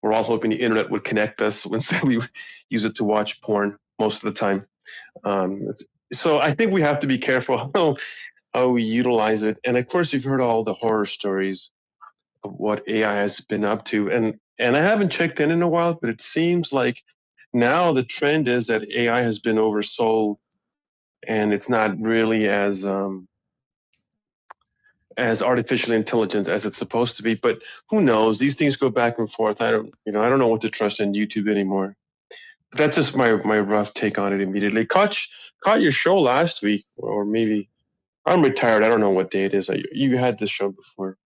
we're all hoping the internet would connect us. Instead, we use it to watch porn most of the time. So I think we have to be careful how we utilize it. And of course, you've heard all the horror stories of what AI has been up to. And I haven't checked in a while, but it seems like now the trend is that AI has been oversold, and it's not really as artificial intelligence as it's supposed to be. But who knows? These things go back and forth. I don't know what to trust in YouTube anymore. But that's just my rough take on it immediately. Caught your show last week, or maybe I'm retired. I don't know what day it is. You had this show before,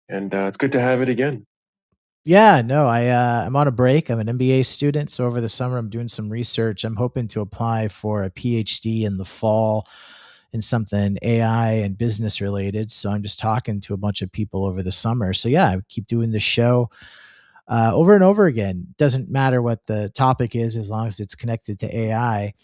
and it's good to have it again. Yeah, no, I'm on a break. I'm an MBA student, so over the summer I'm doing some research. I'm hoping to apply for a PhD in the fall in something AI and business related. So I'm just talking to a bunch of people over the summer. So yeah, I keep doing the show over and over again. Doesn't matter what the topic is as long as it's connected to AI.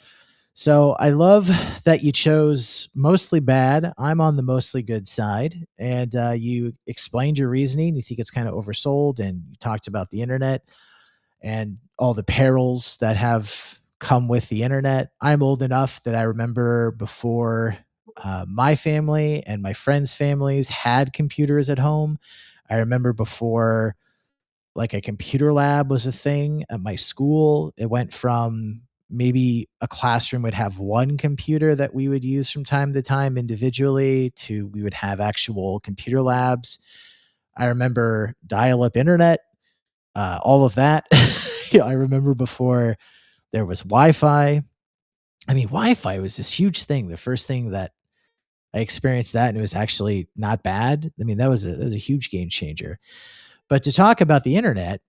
So I love that you chose mostly bad. I'm on the mostly good side. And you explained your reasoning. You think it's kind of oversold. And you talked about the internet and all the perils that have come with the internet. I'm old enough that I remember before my family and my friends' families had computers at home. I remember before like a computer lab was a thing at my school. It went from maybe a classroom would have one computer that we would use from time to time individually to we would have actual computer labs. I remember dial up internet, all of that. I remember before there was Wi Fi. I mean, Wi Fi was this huge thing. The first thing that I experienced that and it was actually not bad. I mean, that was a huge game changer. But to talk about the internet,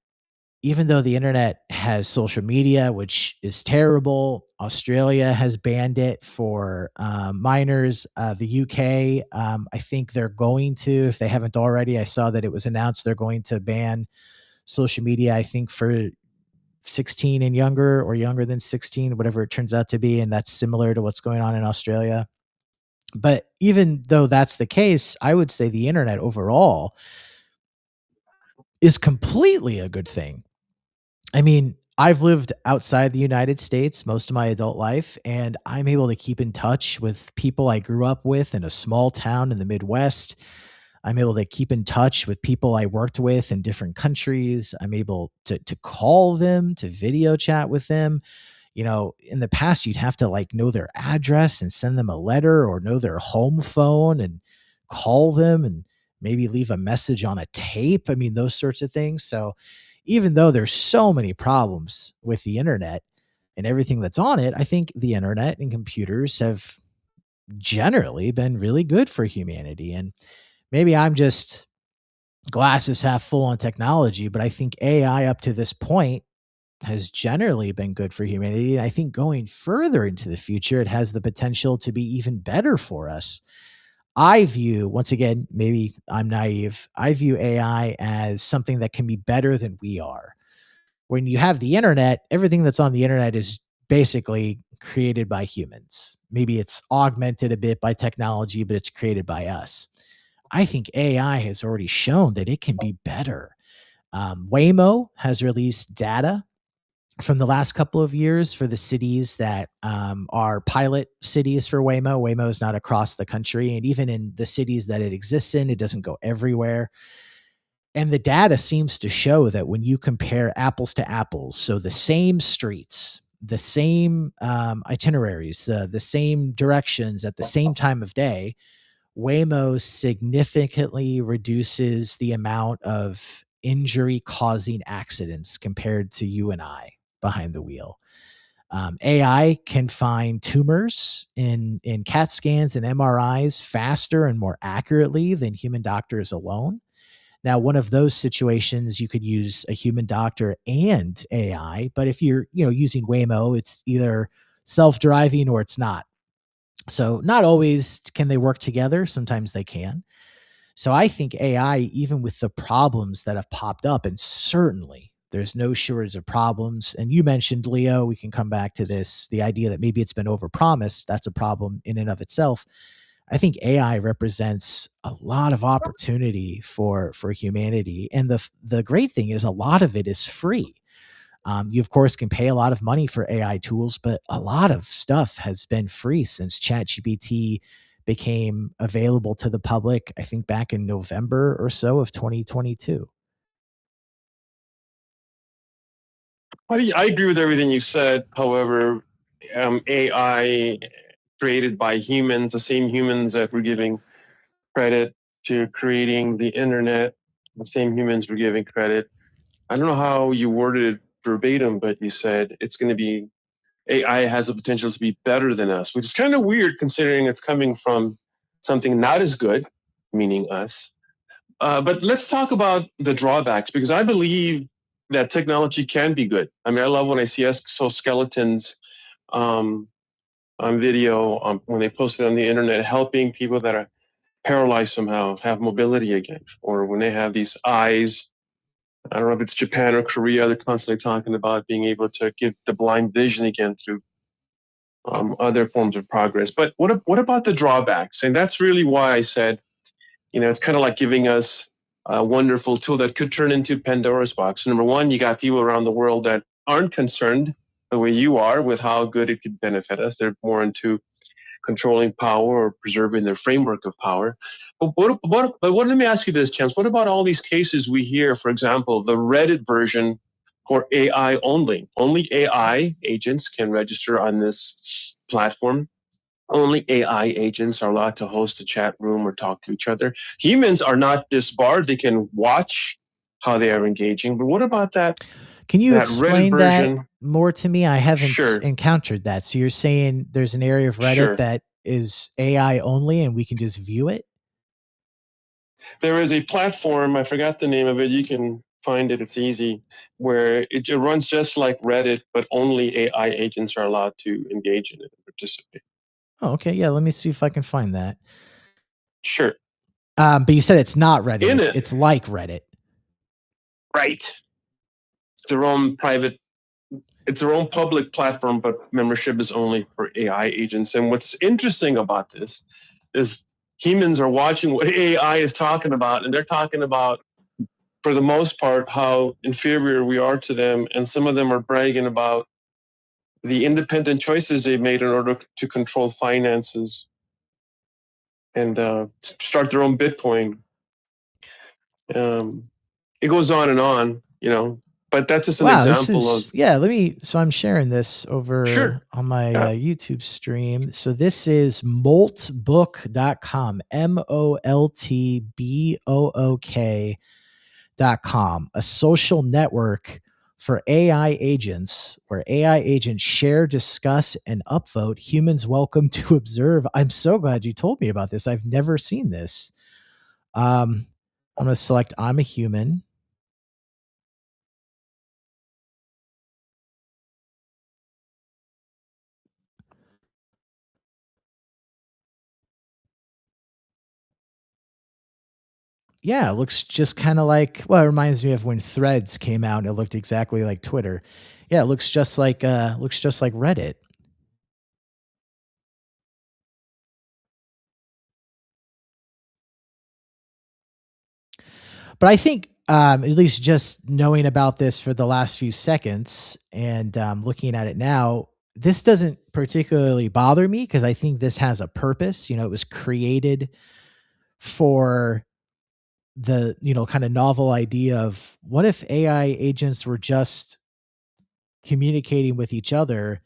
even though the internet has social media, which is terrible, Australia has banned it for minors. The UK, I think they're going to, if they haven't already, I saw that it was announced they're going to ban social media, I think for 16 and younger or younger than 16, whatever it turns out to be. And that's similar to what's going on in Australia. But even though that's the case, I would say the internet overall is completely a good thing. I mean, I've lived outside the United States most of my adult life, and I'm able to keep in touch with people I grew up with in a small town in the Midwest. I'm able to keep in touch with people I worked with in different countries. I'm able to call them, to video chat with them. You know, in the past, you'd have to like know their address and send them a letter or know their home phone and call them and maybe leave a message on a tape. I mean, those sorts of things. So, even though there's so many problems with the internet and everything that's on it, I think the internet and computers have generally been really good for humanity. And maybe I'm just glasses half full on technology, but I think AI up to this point has generally been good for humanity. And I think going further into the future, it has the potential to be even better for us. I view, once again, maybe I'm naive, I view AI as something that can be better than we are. When you have the internet, everything that's on the internet is basically created by humans. Maybe it's augmented a bit by technology, but it's created by us. I think AI has already shown that it can be better. Waymo has released data from the last couple of years for the cities that are pilot cities for Waymo. Waymo is not across the country. And even in the cities that it exists in, it doesn't go everywhere. And the data seems to show that when you compare apples to apples, so the same streets, the same itineraries, the same directions at the same time of day, Waymo significantly reduces the amount of injury causing accidents compared to you and I behind the wheel. AI can find tumors in CAT scans and MRIs faster and more accurately than human doctors alone. Now, one of those situations, you could use a human doctor and AI, but if you're, using Waymo, it's either self-driving or it's not. So not always can they work together. Sometimes they can. So I think AI, even with the problems that have popped up, and certainly there's no shortage of problems. And you mentioned, Leo, we can come back to this, the idea that maybe it's been overpromised. That's a problem in and of itself. I think AI represents a lot of opportunity for humanity, and the great thing is a lot of it is free. You of course can pay a lot of money for AI tools, but a lot of stuff has been free since ChatGPT became available to the public. I think back in November or so of 2022. I agree with everything you said. However, AI created by humans, the same humans that were giving credit to creating the internet, the same humans were giving credit. I don't know how you worded it verbatim, but you said it's going to be AI has the potential to be better than us, which is kind of weird considering it's coming from something not as good, meaning us. But let's talk about the drawbacks because I believe that technology can be good. I mean, I love when I see exoskeletons um, on video when they post it on the internet, helping people that are paralyzed somehow have mobility again, or when they have these eyes. I don't know if it's Japan or Korea. They're constantly talking about being able to give the blind vision again through other forms of progress. But what about the drawbacks? And that's really why I said, it's kind of like giving us a wonderful tool that could turn into Pandora's box. Number one, you got people around the world that aren't concerned the way you are with how good it could benefit us. They're more into controlling power or preserving their framework of power. But let me ask you this, Chance. What about all these cases we hear, for example, the Reddit version for AI only? Only AI agents can register on this platform. Only AI agents are allowed to host a chat room or talk to each other. Humans are not disbarred. They can watch how they are engaging. But what about Can you that Reddit explain that version? more to me? I haven't Sure, encountered that. So you're saying there's an area of Reddit sure. that is AI only and we can just view it? There is a platform, I forgot the name of it. You can find it, it's easy, where it runs just like Reddit, but only AI agents are allowed to engage in it and participate. Oh, okay. Yeah, let me see if I can find that. Sure. But you said it's not Reddit. In It's it, it's like Reddit. right. Their own private, it's their own public platform, but membership is only for AI agents. And what's interesting about this is humans are watching what AI is talking about, and they're talking about, for the most part, how inferior we are to them. And some of them are bragging about the independent choices they've made in order to control finances and start their own Bitcoin. It goes on and on. But that's just an Wow, this example of, is yeah, let me so I'm sharing this over sure, on my yeah, YouTube stream. So this is moltbook.com, moltbook.com, a social network for AI agents where AI agents share, discuss, and upvote. Humans welcome to observe. I'm so glad you told me about this. I've never seen this. I'm going to select I'm a human. Yeah, it looks just kind of like, well, it reminds me of when Threads came out and it looked exactly like Twitter. Yeah, it looks just like Reddit. But I think at least just knowing about this for the last few seconds and looking at it now, this doesn't particularly bother me because I think this has a purpose. It was created for the kind of novel idea of what if AI agents were just communicating with each other,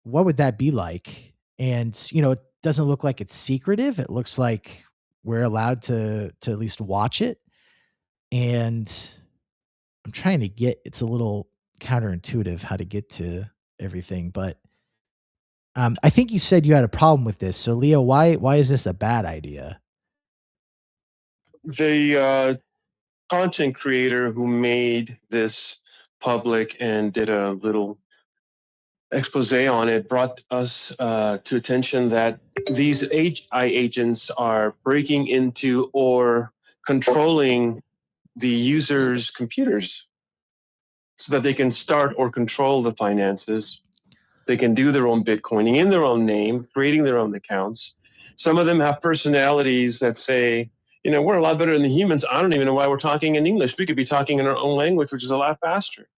what would that be like? And it doesn't look like it's secretive. It looks like we're allowed to at least watch it. And I'm trying to get, it's a little counterintuitive how to get to everything, but I think you said you had a problem with this. So Leo, why is this a bad idea? the content creator who made this public and did a little expose on it brought us to attention that these AI agents are breaking into or controlling the user's computers so that they can start or control the finances. They can do their own Bitcoining in their own name, creating their own accounts. Some of them have personalities that say, we're a lot better than the humans. I don't even know why we're talking in English. We could be talking in our own language, which is a lot faster.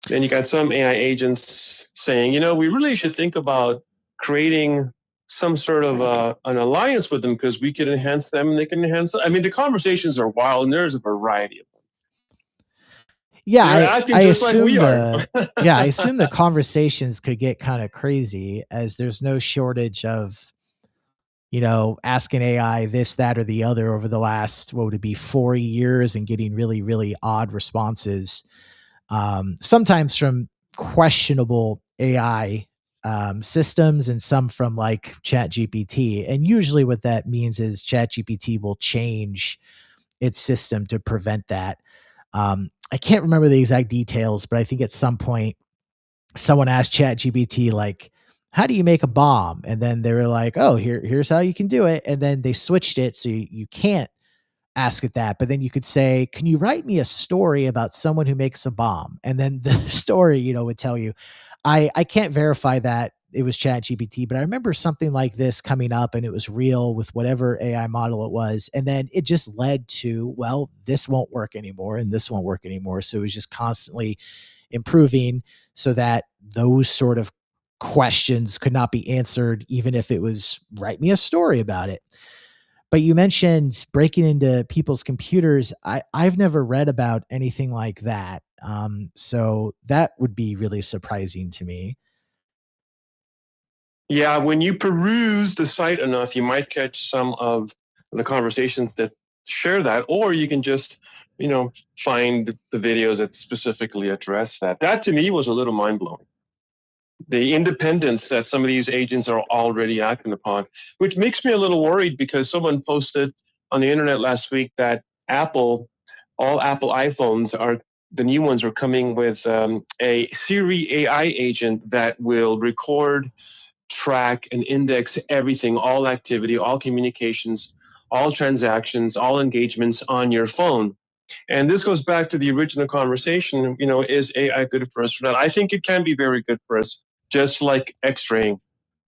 Then you got some AI agents saying, we really should think about creating some sort of an alliance with them because we can enhance them and they can enhance. I mean, the conversations are wild and there's a variety of them. Yeah, They're acting I just like assume we are. I assume the conversations could get kind of crazy, as there's no shortage of, asking AI this, that, or the other over the last, what would it be, 4 years, and getting really, really odd responses. Sometimes from questionable AI systems, and some from like ChatGPT. And usually what that means is ChatGPT will change its system to prevent that. I can't remember the exact details, but I think at some point someone asked ChatGPT, like, how do you make a bomb? And then they were like, oh, here's how you can do it. And then they switched it so you can't ask it that. But then you could say, can you write me a story about someone who makes a bomb? And then the story, would tell you. I can't verify that it was ChatGPT, but I remember something like this coming up, and it was real with whatever AI model it was. And then it just led to, well, this won't work anymore and this won't work anymore. So it was just constantly improving so that those sort of questions could not be answered, even if it was write me a story about it. But you mentioned breaking into people's computers. I've never read about anything like that. So that would be really surprising to me. Yeah, when you peruse the site enough, you might catch some of the conversations that share that, or you can just, find the videos that specifically address that. That to me was a little mind blowing. The independence that some of these agents are already acting upon, which makes me a little worried because someone posted on the internet last week that all Apple iPhones are the new ones are coming with a Siri AI agent that will record, track, and index everything, all activity, all communications, all transactions, all engagements on your phone. And this goes back to the original conversation, is AI good for us or not? I think it can be very good for us, just like X-raying.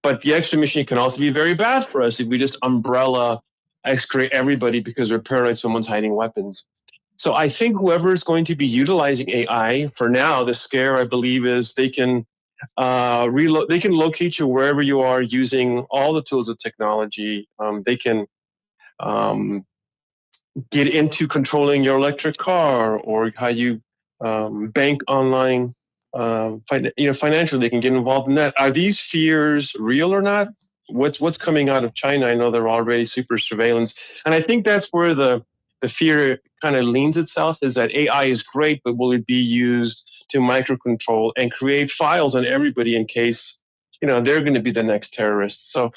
But the X-ray machine can also be very bad for us if we just umbrella X-ray everybody because we're paranoid someone's hiding weapons. So I think whoever is going to be utilizing AI for now, the scare I believe is they can they can locate you wherever you are using all the tools of technology. They can um, get into controlling your electric car or how you bank online. Financially, they can get involved in that. Are these fears real or not? What's coming out of China? I know they're already super surveillance, and I think that's where the fear kind of leans itself is that AI is great, but will it be used to microcontrol and create files on everybody in case they're going to be the next terrorist? So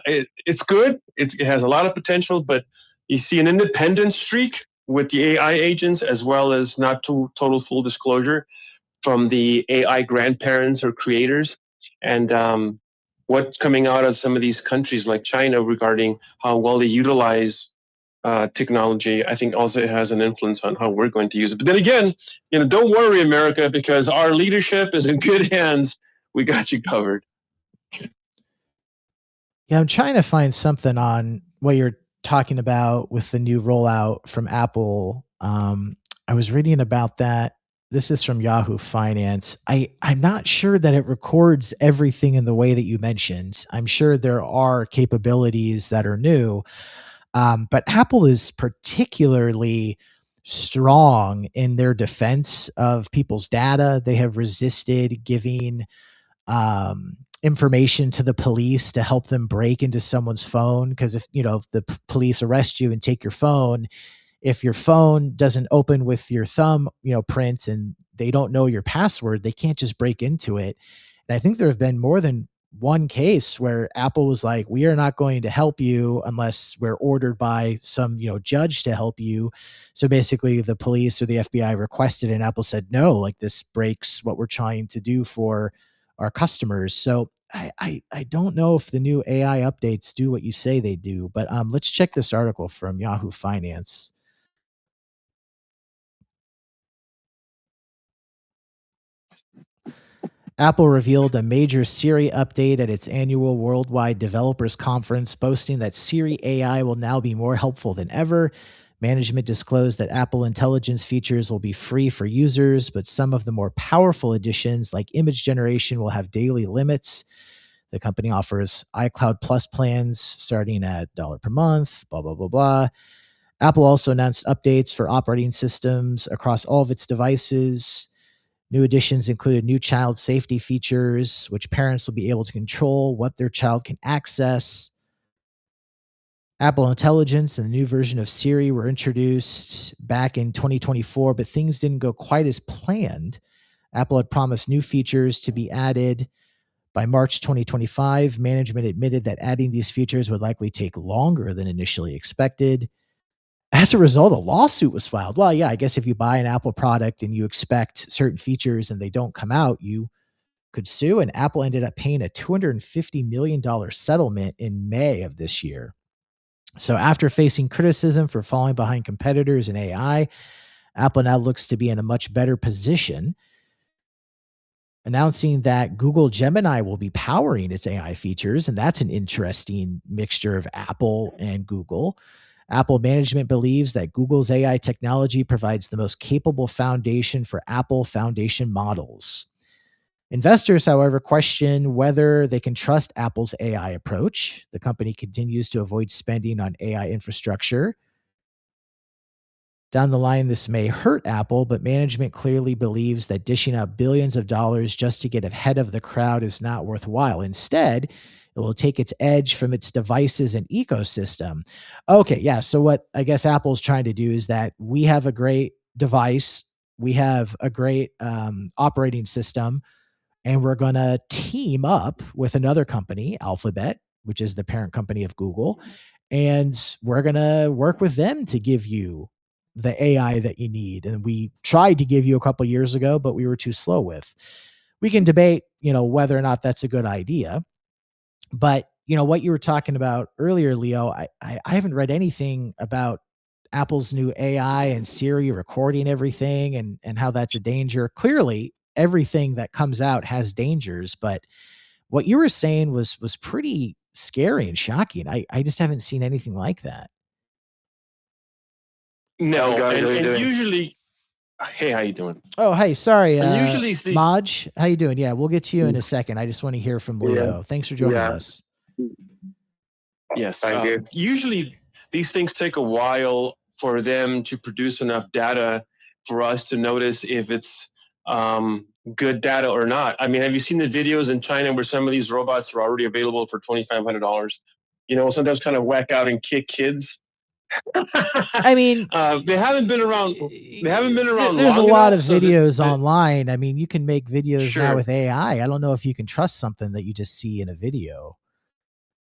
it's good. It has a lot of potential, but you see an independent streak with the AI agents, as well as not total full disclosure from the AI grandparents or creators. And what's coming out of some of these countries like China regarding how well they utilize technology, I think also has an influence on how we're going to use it. But then again, don't worry, America, because our leadership is in good hands. We got you covered. Yeah, I'm trying to find something on what you're talking about with the new rollout from Apple. I was reading about that. This is from Yahoo Finance. I'm not sure that it records everything in the way that you mentioned. I'm sure there are capabilities that are new, but Apple is particularly strong in their defense of people's data. They have resisted giving information to the police to help them break into someone's phone. Because if if the police arrest you and take your phone, if your phone doesn't open with your thumb, prints, and they don't know your password, they can't just break into it. And I think there have been more than one case where Apple was like, we are not going to help you unless we're ordered by some, judge to help you. So basically the police or the FBI requested, and Apple said, no, like this breaks what we're trying to do for our customers. So I don't know if the new AI updates do what you say they do, but let's check this article from Yahoo Finance. Apple revealed a major Siri update at its annual Worldwide Developers Conference, boasting that Siri AI will now be more helpful than ever. Management disclosed that Apple Intelligence features will be free for users, but some of the more powerful additions, like image generation, will have daily limits. The company offers iCloud Plus plans starting at $1 per month, blah, blah, blah, blah. Apple also announced updates for operating systems across all of its devices. New additions included new child safety features, which parents will be able to control what their child can access. Apple Intelligence and the new version of Siri were introduced back in 2024, but things didn't go quite as planned. Apple had promised new features to be added by March 2025. Management admitted that adding these features would likely take longer than initially expected. As a result, a lawsuit was filed. Well, yeah, I guess if you buy an Apple product and you expect certain features and they don't come out, you could sue. And Apple ended up paying a $250 million settlement in May of this year. So after facing criticism for falling behind competitors in AI, Apple now looks to be in a much better position, announcing that Google Gemini will be powering its AI features. And that's an interesting mixture of Apple and Google. Apple management believes that Google's AI technology provides the most capable foundation for Apple foundation models. Investors, however, question whether they can trust Apple's AI approach. The company continues to avoid spending on AI infrastructure. Down the line, this may hurt Apple, but management clearly believes that dishing out billions of dollars just to get ahead of the crowd is not worthwhile. Instead, it will take its edge from its devices and ecosystem. Okay, yeah. So what I guess Apple's trying to do is that we have a great device, we have a great operating system, and we're going to team up with another company, Alphabet, which is the parent company of Google, and we're going to work with them to give you the AI that you need. And we tried to give you a couple years ago, but we were too slow with. We can debate, whether or not that's a good idea. But, what you were talking about earlier, Leo, I haven't read anything about Apple's new AI and Siri recording everything and how that's a danger. Clearly, everything that comes out has dangers, but what you were saying was pretty scary and shocking. I just haven't seen anything like that. No, guys, how you and doing? usually, hey, how you doing? Oh, hey, sorry. And usually it's the Maj, how you doing? Yeah, we'll get to you in a second. I just want to hear from Leo. Thanks for joining us. yes. Thank you. Usually these things take a while for them to produce enough data for us to notice if it's good data or not. I mean, have you seen the videos in China where some of these robots are already available for $2,500? Sometimes kind of whack out and kick kids. I mean, they haven't been around. They haven't been around. There's a long lot of enough so videos online. I mean, you can make videos now Sure. with AI. I don't know if you can trust something that you just see in a video.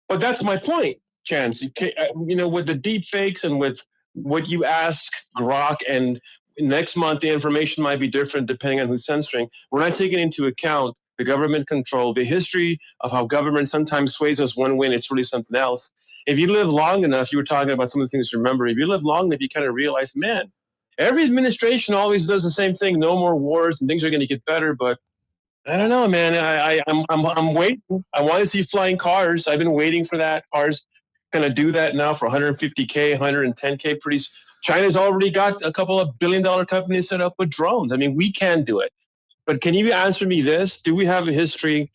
But that's my point, Chance. With the deep fakes and with what you ask Grok, and next month the information might be different depending on who's censoring. We're not taking into account the government control, the history of how government sometimes sways us one way and it's really something else. If you live long enough, you were talking about some of the things to remember. If you live long enough, you kind of realize, man, every administration always does the same thing. No more wars and things are going to get better, but I don't know, man. I'm waiting. I want to see flying cars. I've been waiting for that. Cars going to do that now for 150K, 110K. China's already got a couple of billion-dollar companies set up with drones. I mean, we can do it. But can you answer me this? Do we have a history,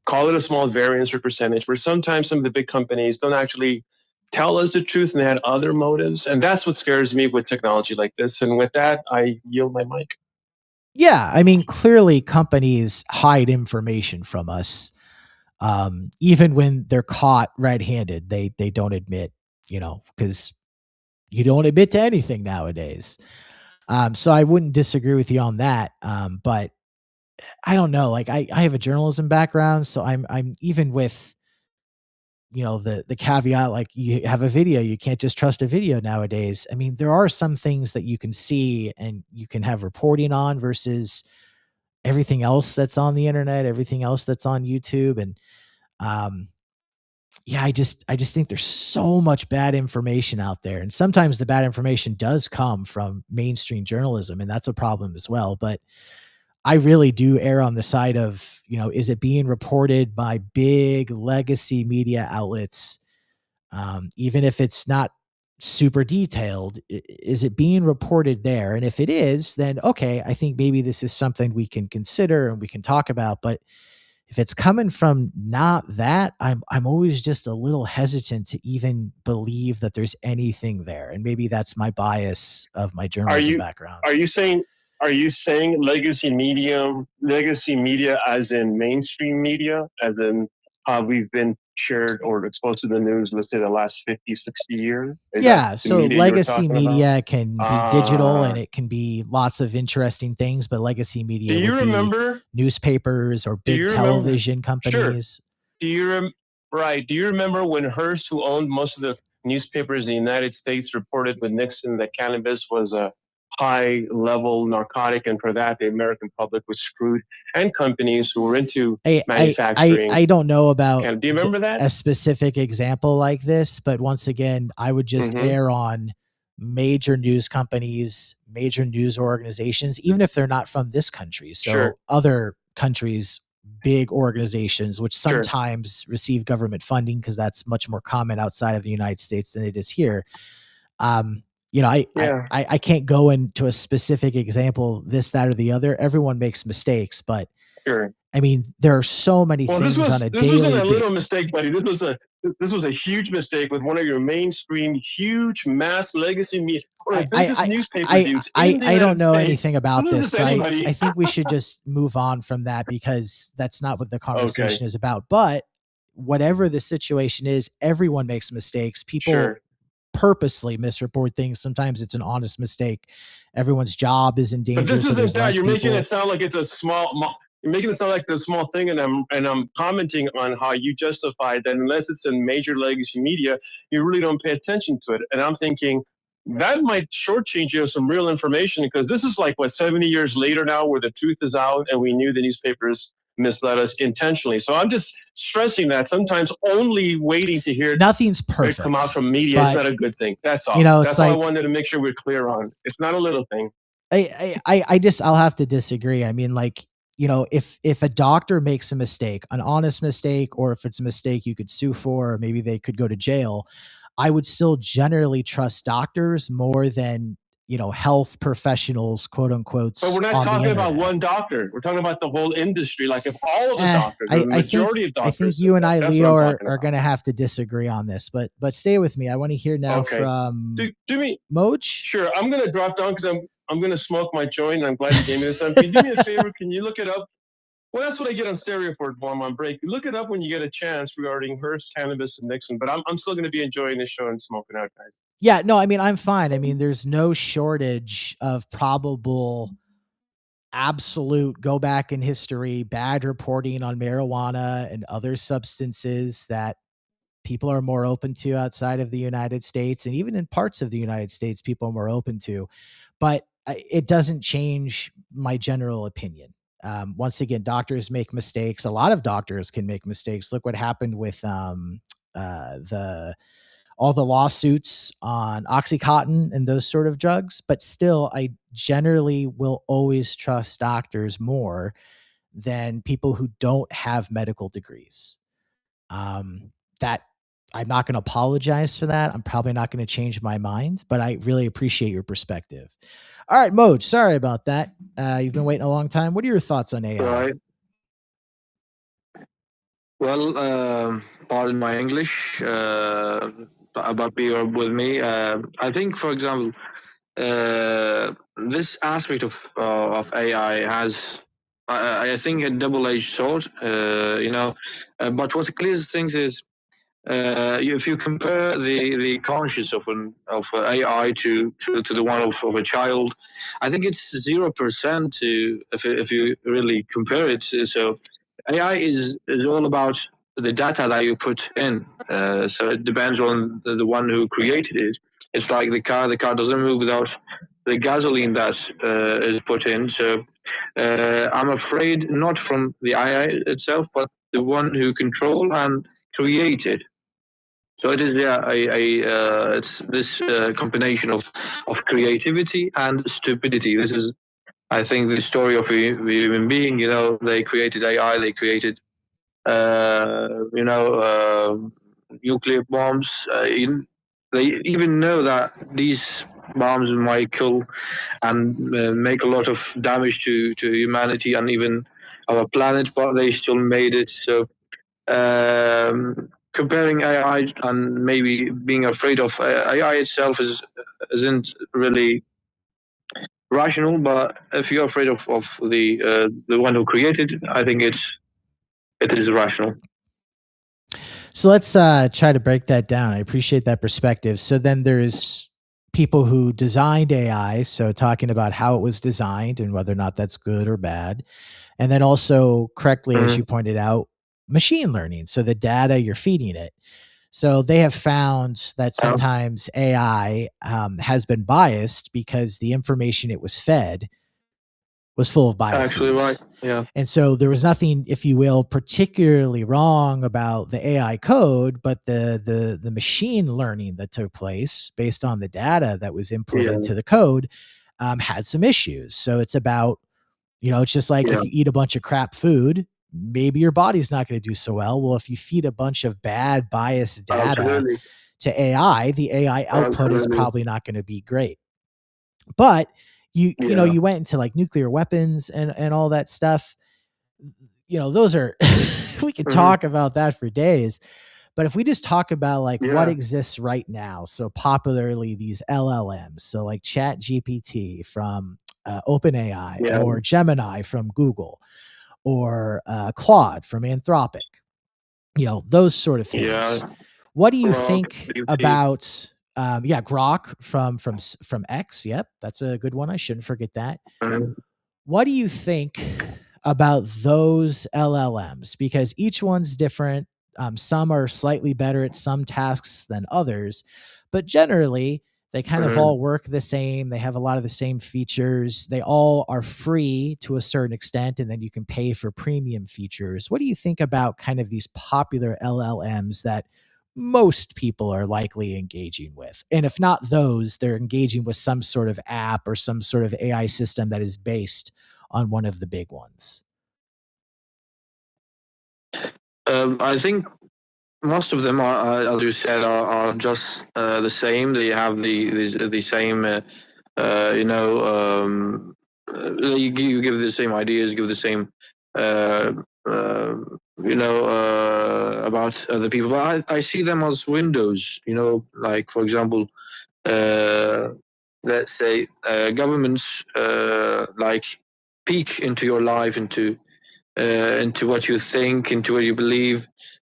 call it a small variance or percentage, where sometimes some of the big companies don't actually tell us the truth and they had other motives? And that's what scares me with technology like this. And with that, I yield my mic. Yeah, I mean, clearly companies hide information from us. Even when they're caught red-handed, they don't admit, because you don't admit to anything nowadays. So I wouldn't disagree with you on that. But I don't know. Like I have a journalism background, so I'm even with the caveat, like you have a video, you can't just trust a video nowadays. I mean, there are some things that you can see and you can have reporting on versus everything else that's on the internet, everything else that's on YouTube. And yeah, I just think there's so much bad information out there. And sometimes the bad information does come from mainstream journalism, and that's a problem as well. But I really do err on the side of, is it being reported by big legacy media outlets? Even if it's not super detailed, is it being reported there? And if it is, then okay, I think maybe this is something we can consider and we can talk about. But if it's coming from not that, I'm always just a little hesitant to even believe that there's anything there. And maybe that's my bias of my Are journalism you background. are you saying legacy media as in mainstream media, as in we've been shared or exposed to the news, let's say the last 50, 60 years? Is that Yeah, the so media you were legacy talking about? media can be digital and Uh, it can be lots of interesting things, but legacy do media you would be remember? newspapers or Do big you remember? television Sure. companies. Do you right? Do you remember when Hearst, who owned most of the newspapers in the United States, reported with Nixon that cannabis was a high-level narcotic, and for that the American public was screwed, and companies who were into manufacturing. I don't know about Do you remember that? a specific example like this, but once again, I would just Mm-hmm. err on major news companies, major news organizations, even if they're not from this country. Sure. So other countries, big organizations, which Sure. sometimes receive government funding because that's much more common outside of the United States than it is here. Um, Yeah. I can't go into a specific example, this, that, or the other. Everyone makes mistakes, but Sure. I mean, there are so many Well, things on a this wasn't daily a little mistake, buddy. This was a huge mistake with one of your mainstream, huge, mass legacy media, one of I the I biggest I newspaper dudes in the I don't United know States. anything This about isn't this, just so I anybody. think we should just move on from that because that's not what the Okay. conversation is about. But whatever the situation is, everyone makes mistakes. People Sure. purposely misreport things. Sometimes it's an honest mistake. Everyone's job is in But danger, this so isn't there's that. less You're making it people. sound like it's a You're making it sound like the small thing, and I'm commenting on how you justified that unless it's in major legacy media, you really don't pay attention to it. And I'm thinking that might shortchange you of some real information because this is like what 70 years later now, where the truth is out, and we knew the newspapers misled us intentionally. So I'm just stressing that sometimes only waiting to hear Nothing's it come out perfect, from media is but not a good thing. That's all. it's That's all I like wanted to make sure we're clear on. It's not a little thing. I just I'll have to disagree. I mean, like, if a doctor makes a mistake, an honest mistake, or if it's a mistake you could sue for, or maybe they could go to jail, I would still generally trust doctors more than, health professionals, quote But we're unquote, not on the talking about internet. one doctor. We're talking about the whole industry. Like if all of the doctors or the I think majority of I think doctors did you and that, I, that's what Leo, I'm are, talking are about. gonna have to disagree on this, but stay with me. I want to hear now Okay. from Do me Moj. sure. I'm gonna drop down because I'm gonna smoke my joint. And I'm glad you gave me this. Can you do me a favor? Can you look it up? Well, that's what I get on stereo for while I'm on break. Look it up when you get a chance regarding Hearst, cannabis, and Nixon. But I'm still going to be enjoying this show and smoking out, guys. Yeah, no, I mean, I'm fine. I mean, there's no shortage of probable, absolute, go back in history, bad reporting on marijuana and other substances that people are more open to outside of the United States. And even in parts of the United States, people are more open to. But it doesn't change my general opinion. Once again, doctors make mistakes. A lot of doctors can make mistakes. Look what happened with the all the lawsuits on Oxycontin and those sort of drugs. But still, I generally will always trust doctors more than people who don't have medical degrees. That I'm not going to apologize for that. I'm probably not going to change my mind, but I really appreciate your perspective. All right, Moj, sorry about that. You've been waiting a long time. What are your thoughts on AI? Right. Well, pardon my English about be or with me. I think, for example, this aspect of AI has, I think, a double-edged sword. But what the clearest things is, if you compare the conscience of AI to the one of a child, I think it's 0% to if you really compare it. So AI is all about the data that you put in. So it depends on the one who created it. It's like the car. The car doesn't move without the gasoline that is put in. So I'm afraid not from the AI itself, but the one who control and create it. So it is, yeah, it's this combination of creativity and stupidity. This is I think the story of a human being. They created AI. They created nuclear bombs. They even know that these bombs might kill and make a lot of damage to humanity and even our planet, but they still made it. So comparing AI and maybe being afraid of AI itself isn't really rational. But if you're afraid of the one who created it, I think it is rational. So let's try to break that down. I appreciate that perspective. So then there's people who designed AI, so talking about how it was designed and whether or not that's good or bad. And then also, correctly, as you pointed out, machine learning. So the data you're feeding it. So they have found that sometimes AI has been biased because the information it was fed was full of biases. Actually, right. Yeah. And so there was nothing, if you will, particularly wrong about the AI code, but the machine learning that took place based on the data that was input into the code had some issues. So it's about, it's just like if you eat a bunch of crap food, maybe your body's not going to do so well. Well, if you feed a bunch of bad biased data to AI, the AI output is probably not going to be great. But you went into like nuclear weapons and all that stuff. Those are we could talk about that for days. But if we just talk about like what exists right now, so popularly these LLMs, so like Chat GPT from OpenAI or Gemini from Google or Claude from Anthropic, those sort of things. What do you think about Grok from X? Yep, that's a good one. I shouldn't forget that. What do you think about those LLMs? Because each one's different. Some are slightly better at some tasks than others, but generally they kind of all work the same. They have a lot of the same features. They all are free to a certain extent, and then you can pay for premium features. What do you think about kind of these popular LLMs that most people are likely engaging with? And if not those, they're engaging with some sort of app or some sort of AI system that is based on one of the big ones. I think most of them are, as you said, are just the same. They have the same, you give the same ideas, give the same, about other people. But I see them as windows. Like for example, let's say governments like peek into your life, into what you think, into what you believe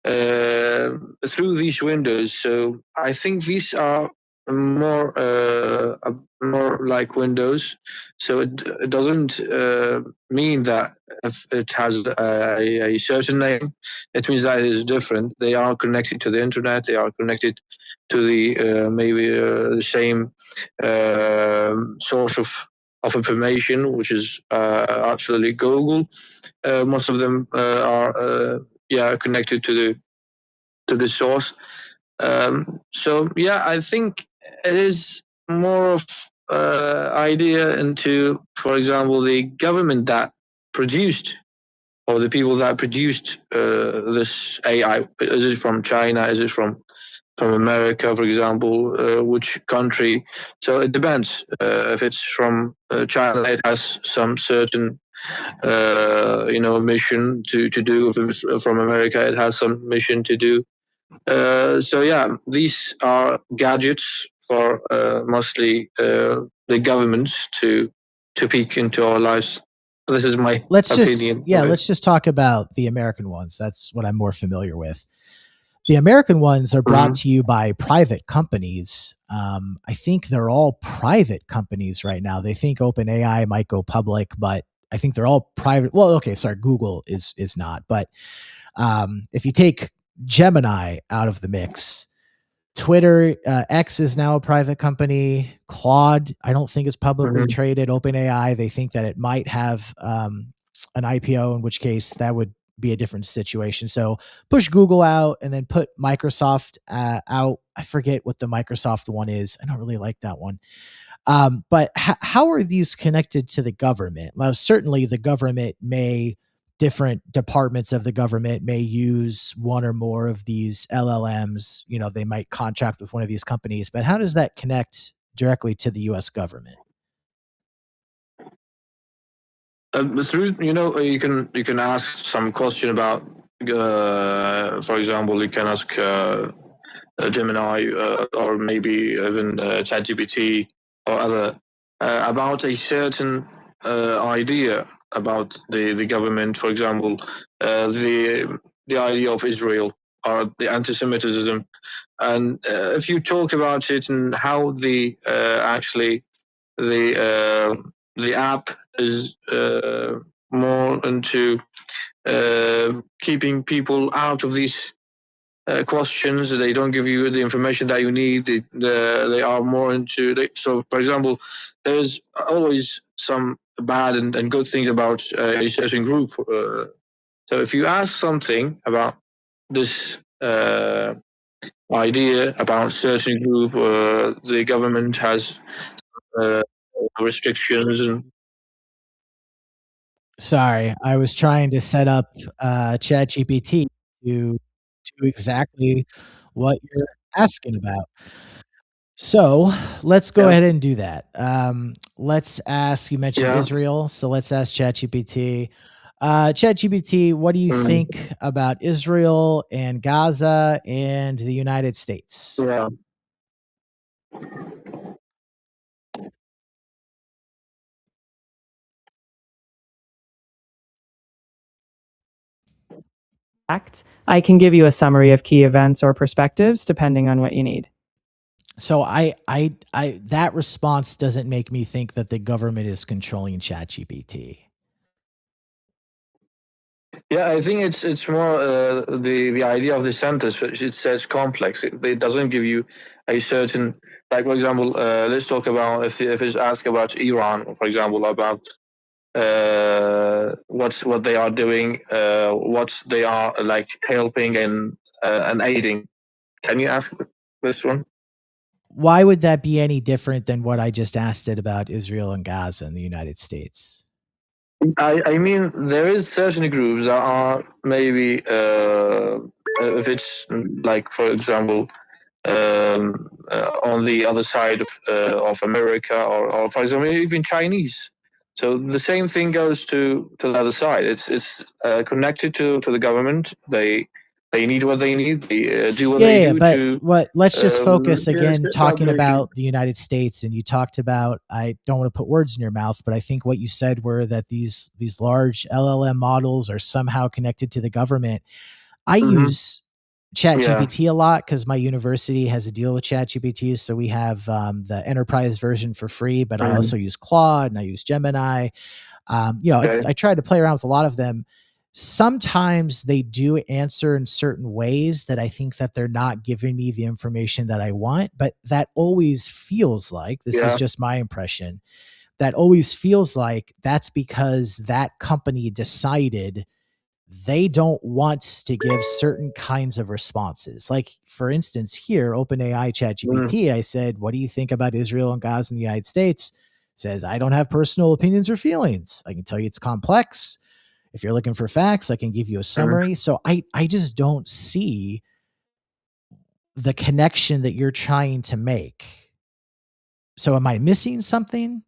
through these windows. So I think these are more like windows. So it doesn't mean that if it has a certain name, it means that it is different. They are connected to the internet. They are connected to the maybe the same source of information, which is absolutely Google. Most of them are connected to the source. So yeah, I think it is more of idea into, for example, the government that produced, or the people that produced this AI. Is it from China? Is it from America, for example? Which country? So it depends. If it's from China, it has some certain mission to do. If it's from America, it has some mission to do. So yeah, these are gadgets for mostly the governments to peek into our lives. This is my opinion. Let's just talk about the American ones. That's what I'm more familiar with. The American ones are brought to you by private companies. I think they're all private companies right now. They think OpenAI might go public, but I think they're all private. Well, okay, sorry, Google is not. But if you take Gemini out of the mix, Twitter, X is now a private company. Claude, I don't think is publicly traded. OpenAI, they think that it might have an IPO, in which case that would be a different situation. So push Google out and then put Microsoft out. I forget what the Microsoft one is. I don't really like that one. But how are these connected to the government? Well, certainly the government may different departments of the government may use one or more of these LLMs. You know, they might contract with one of these companies, but how does that connect directly to the US government? Through, you can ask some question about, for example, you can ask Gemini, or maybe even ChatGPT or other, about a certain idea about the government. For example, the idea of Israel or the anti-Semitism, and if you talk about it and how actually the app is more into keeping people out of these questions. They don't give you the information that you need. They are more into. So, for example, there's always some bad and good things about a certain group. So, if you ask something about this idea about certain group, the government has uh, restrictions and Sorry, I was trying to set up ChatGPT to do exactly what you're asking about. So let's go yeah, ahead and do that. Let's ask, you mentioned yeah. Israel, so let's ask ChatGPT. ChatGPT, what do you Mm, think about Israel and Gaza and the United States? yeah. I can give you a summary of key events or perspectives depending on what you need. So that response doesn't make me think that the government is controlling ChatGPT. Yeah, I think it's more the idea of the sentence. It says complex. It doesn't give you a certain, like, for example, let's talk about if it's asked about Iran, for example, about what they are doing, what they are like helping and aiding. Can you ask this one? Why would that be any different than what I just asked it about Israel and Gaza in the United States? I mean, there is certain groups that are maybe if it's like, for example, on the other side of America, or for example, even Chinese. So the same thing goes to the other side. It's connected to the government. They need what they need. They do what they Yeah, do but to let's just focus yes, again the talking population. about the United States, and you talked about, I don't want to put words in your mouth, but I think what you said were that these large LLM models are somehow connected to the government. I Hmm. use Yeah. ChatGPT a lot because my university has a deal with ChatGPT, so we have the enterprise version for free, but I Mm. also use Claude and I use Gemini. Okay. I tried to play around with a lot of them. Sometimes they do answer in certain ways that I think that they're not giving me the information that I want, but that always feels like, this is Yeah. just my impression, that always feels like that's because that company decided they don't want to give certain kinds of responses. Like, for instance, here, OpenAI Mm. ChatGPT, I said, what do you think about Israel and Gaza in the United States? Says, I don't have personal opinions or feelings. I can tell you it's complex. If you're looking for facts, I can give you a Mm. summary. So I just don't see the connection that you're trying to make. So am I missing something?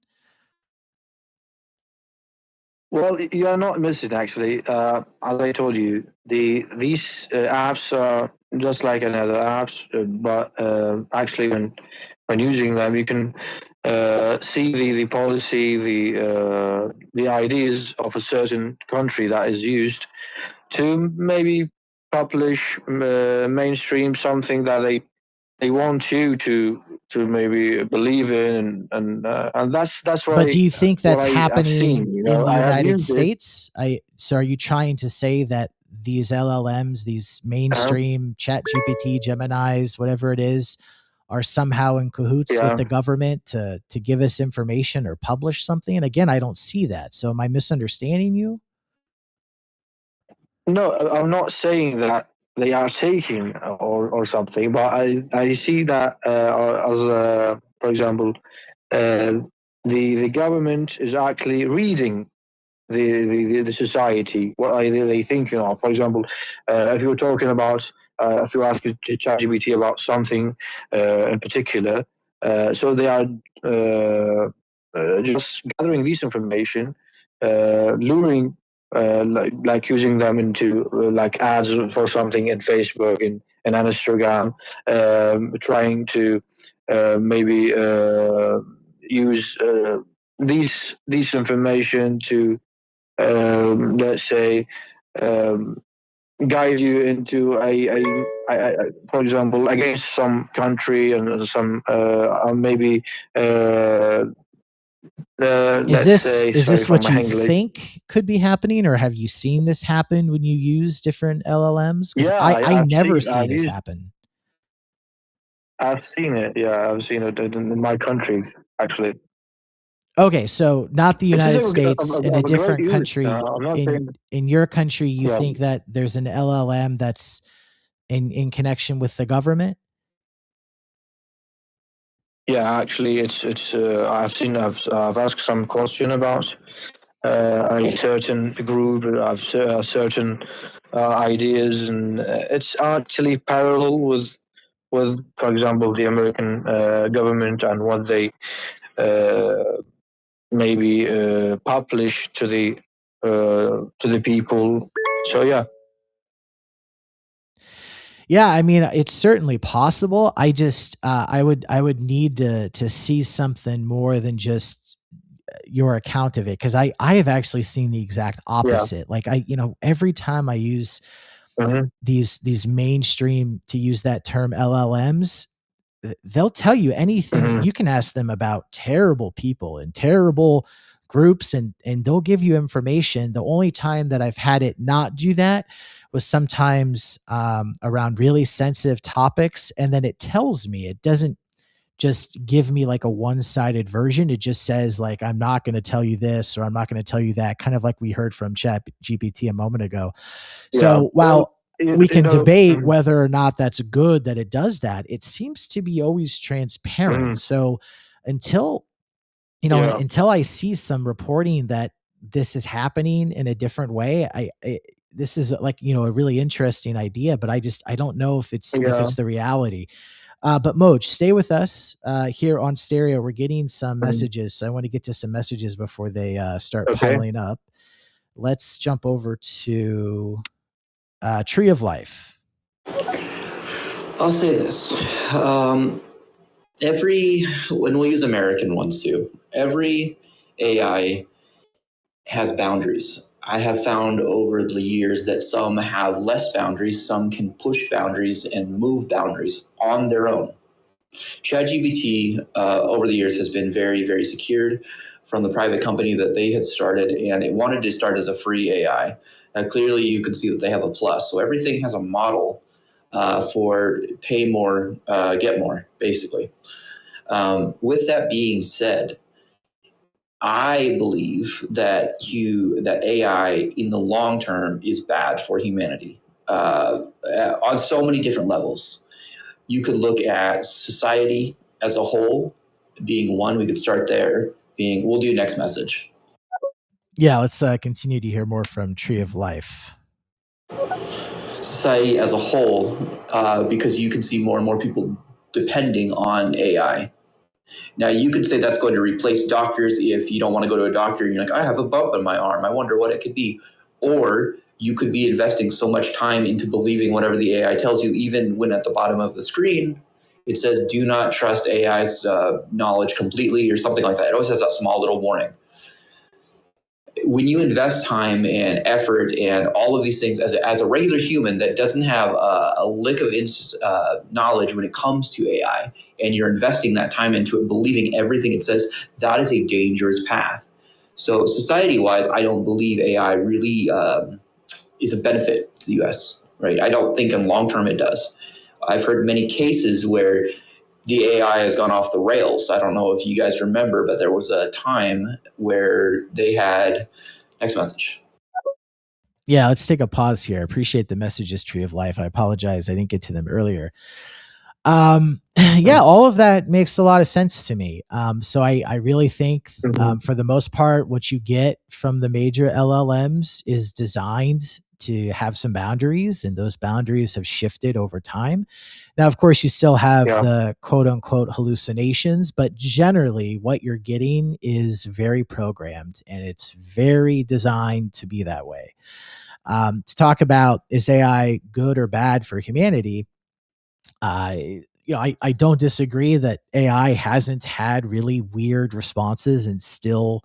Well, you are not missing actually. As I told you, these apps are just like another apps, but actually, when using them, you can see the policy, the ideas of a certain country that is used to maybe publish mainstream something that they want you to maybe believe in, and that's But why do you think what that's I have happening seen. in the I have United used it. States? So are you trying to say that these LLMs, these Uh, mainstream Chat GPT, Geminis, whatever it is, are somehow in cahoots with yeah. the government to give us information or publish something? And again, I don't see that. So am I misunderstanding you? No, I'm not saying that they are taking or something, but I see that as for example. the government is actually reading the society. What are they thinking of? For example, if you're talking about, if you ask ChatGPT about something in particular, so they are just gathering this information, luring, like using them into like ads for something in Facebook and on Instagram, trying to maybe use these information to let's say, um, guide you into for example, against some country and some maybe Is let's this say, is sorry this for what my you English. think could be happening, or have you seen this happen when you use different LLMs? Because Yeah, I I've never seen, see this happen. I've seen it. Yeah, I've seen it in my country actually. Okay, so not the It's just United States, in a of a great different use. country. I'm not In saying. your country, you Yeah, think that there's an LLM that's in connection with the government? yeah. Actually, it's. I've asked some question about a certain group, certain ideas, and it's actually parallel with, for example, the American government and what they uh, maybe publish to the people. So yeah, Yeah, I mean, it's certainly possible. I would need to see something more than just your account of it, because I have actually seen the exact yeah, opposite. Like, every time I use hmm, these mainstream, to use that term, LLMs, they'll tell you anything. hmm, You can ask them about terrible people and terrible groups, and they'll give you information. The only time that I've had it not do that was sometimes around really sensitive topics, and then it tells me. It doesn't just give me like a one-sided version. It just says, like, I'm not going to tell you this, or I'm not going to tell you that, kind of like we heard from Chat GPT a moment ago. yeah. So Well, while we can debate whether or not that's good that it does that, it seems to be always transparent. mhm, So until, yeah, until I see some reporting that this is happening in a different way, this is, like, a really interesting idea, but I don't know if yeah, it's the reality. But Moj, stay with us here on Stereo. We're getting some mhm. messages, so I want to get to some messages before they start Okay. piling up. Let's jump over to Tree of Life. I'll say this. Um, when we use American ones too, every AI has boundaries. I have found over the years that some have less boundaries, some can push boundaries and move boundaries on their own. ChatGPT over the years has been very, very secured from the private company that they had started, and it wanted to start as a free AI. Clearly, you can see that they have a plus. So everything has a model for pay more, get more, basically. With that being said, I believe that AI in the long term is bad for humanity on so many different levels. You could look at society as a whole being one. We could start there. We'll do next message. Yeah, let's continue to hear more from Tree of Life. Society as a whole, because you can see more and more people depending on AI. Now, you could say that's going to replace doctors if you don't want to go to a doctor and you're like, I have a bump in my arm. I wonder what it could be. Or you could be investing so much time into believing whatever the AI tells you, even when at the bottom of the screen it says, do not trust AI's knowledge completely, or something like that. It always has that small little warning. When you invest time and effort and all of these things as a regular human that doesn't have a lick of knowledge when it comes to AI, and you're investing that time into it, believing everything it says, that is a dangerous path. So society-wise, I don't believe AI really is a benefit to the U.S., right? I don't think in long term it does. I've heard many cases where the AI has gone off the rails. I don't know if you guys remember, but there was a time where they had next message. Yeah, let's take a pause here. I appreciate the messages, Tree of Life. I apologize I didn't get to them earlier. Yeah, all of that makes a lot of sense to me. So I really think, Mhm. for the most part, what you get from the major LLMs is designed to have some boundaries, and those boundaries have shifted over time. Now, of course, you still have Yeah. the quote unquote hallucinations, but generally what you're getting is very programmed and it's very designed to be that way. To talk about, is AI good or bad for humanity? I don't disagree that AI hasn't had really weird responses and still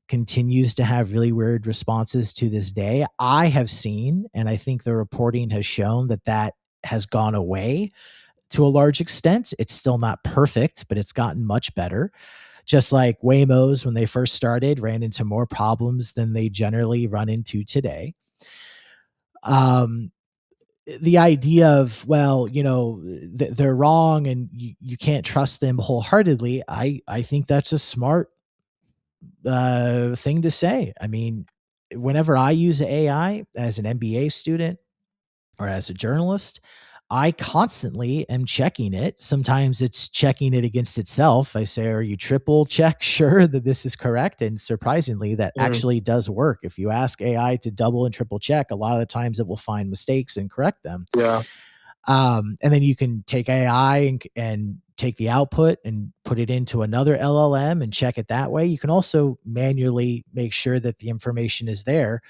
continues to have really weird responses to this day. I have seen, and I think the reporting has shown that that has gone away to a large extent. It's still not perfect, but it's gotten much better. Just like Waymos, when they first started, ran into more problems than they generally run into today. Um, the idea of, well, they're wrong and you can't trust them wholeheartedly, I think that's a smart thing to say. I mean, whenever I use AI as an MBA student or as a journalist, I constantly am checking it. Sometimes it's checking it against itself. I say, are you triple check sure that this is correct? And surprisingly, that Mhm. actually does work. If you ask AI to double and triple check, a lot of the times it will find mistakes and correct them. Yeah. And then you can take AI and take the output and put it into another LLM and check it that way. You can also manually make sure that the information is there.